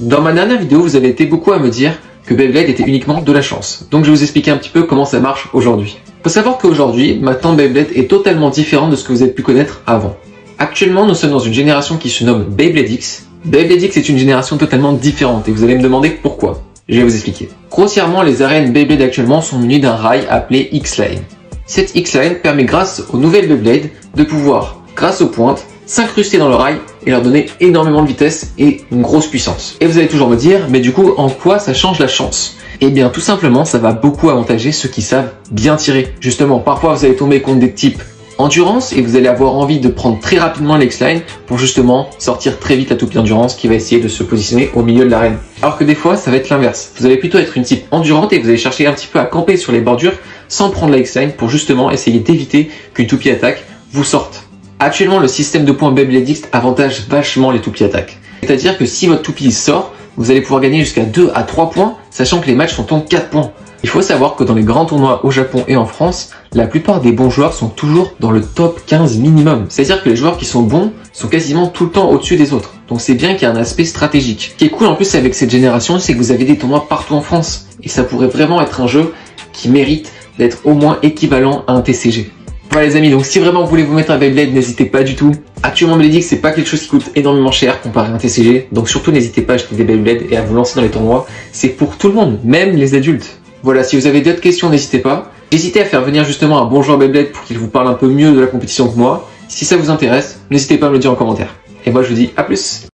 Dans ma dernière vidéo, vous avez été beaucoup à me dire que Beyblade était uniquement de la chance. Donc je vais vous expliquer un petit peu comment ça marche aujourd'hui. Faut savoir qu'aujourd'hui, maintenant Beyblade est totalement différent de ce que vous avez pu connaître avant. Actuellement, nous sommes dans une génération qui se nomme Beyblade X. Beyblade X est une génération totalement différente et vous allez me demander pourquoi. Je vais vous expliquer. Grossièrement, les arènes Beyblade actuellement sont munies d'un rail appelé X-Line. Cette X-Line permet grâce aux nouvelles Beyblade de pouvoir, grâce aux pointes, s'incruster dans le rail et leur donner énormément de vitesse et une grosse puissance. Et vous allez toujours me dire, mais du coup, en quoi ça change la chance? Eh bien, tout simplement, ça va beaucoup avantager ceux qui savent bien tirer. Justement, parfois vous allez tomber contre des types endurance et vous allez avoir envie de prendre très rapidement l'X-Line pour justement sortir très vite la toupie endurance qui va essayer de se positionner au milieu de l'arène. Alors que des fois, ça va être l'inverse. Vous allez plutôt être une type endurante et vous allez chercher un petit peu à camper sur les bordures sans prendre la X-Line pour justement essayer d'éviter qu'une toupie attaque vous sorte. Actuellement, le système de points Beyblade X avantage vachement les toupies attaques. C'est-à-dire que si votre toupie sort, vous allez pouvoir gagner jusqu'à 2 à 3 points, sachant que les matchs sont en 4 points. Il faut savoir que dans les grands tournois au Japon et en France, la plupart des bons joueurs sont toujours dans le top 15 minimum. C'est-à-dire que les joueurs qui sont bons sont quasiment tout le temps au-dessus des autres. Donc c'est bien qu'il y a un aspect stratégique. Ce qui est cool en plus avec cette génération, c'est que vous avez des tournois partout en France. Et ça pourrait vraiment être un jeu qui mérite d'être au moins équivalent à un TCG. Voilà les amis, donc si vraiment vous voulez vous mettre à Beyblade, n'hésitez pas du tout. Actuellement Beyblade X, c'est pas quelque chose qui coûte énormément cher comparé à un TCG. Donc surtout n'hésitez pas à acheter des Beyblade et à vous lancer dans les tournois. C'est pour tout le monde, même les adultes. Voilà, si vous avez d'autres questions, n'hésitez pas. N'hésitez à faire venir justement un bon joueur Beyblade pour qu'il vous parle un peu mieux de la compétition que moi. Si ça vous intéresse, n'hésitez pas à me le dire en commentaire. Et moi je vous dis à plus.